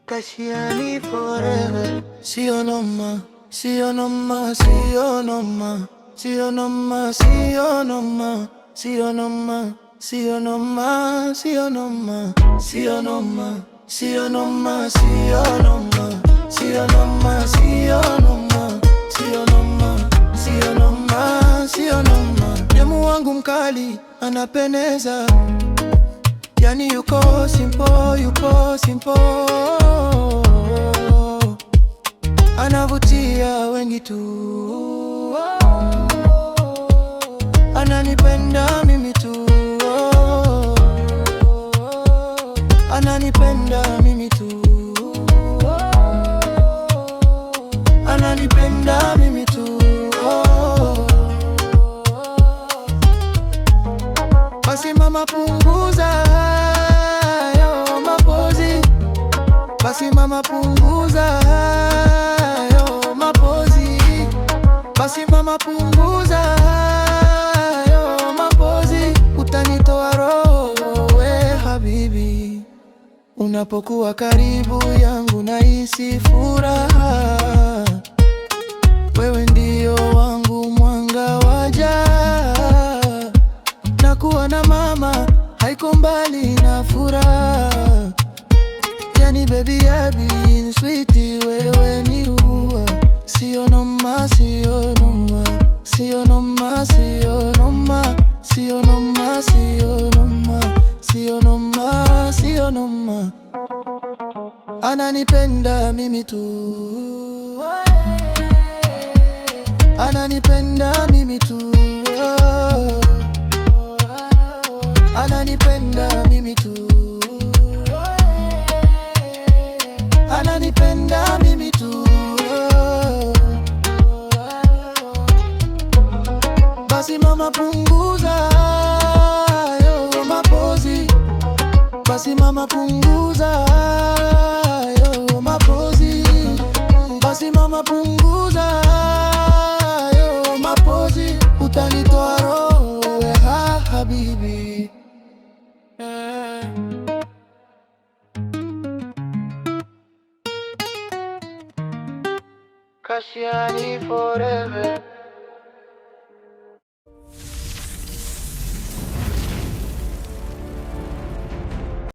Kashiani forever. Sio noma, sio noma, sio noma, sio noma, sio noma, sio noma, sio noma, sio noma, sio noma, sio noma, sio noma, sio noma, sio noma, sio noma, sio noma, sio noma. Demu wangu mkali anapendeza, yani yuko simple, yuko simple, anavutia wengi tu, ananipenda mimi tu, ananipenda mimi tu, ananipenda mimi tu. Basi mama punguza hayo mapozi, basi mama punguza hayo mapozi, basi mama punguza hayo mapozi, utanitoa roho we habibi. Unapokuwa karibu yangu nahisi furaha, wewe ndio wangu mwanga wa jaa, na kuwa na mama haiko mbali na furaha. Yani baby I've been sweetie, wewe ni ua. Sio noma, sio noma, sio noma, sio noma, sio noma, sio noma, sio noma, sio noma. Ananipenda mimi tu, ananipenda mimi tu, ananipenda mimi tu, ananipenda mimi tu. Basi mama punguza hayo mapozi, basi mama punguza hayo mapozi, basi mama punguza hayo mapozi, utanitoa roho we habibi. Kashiani forever.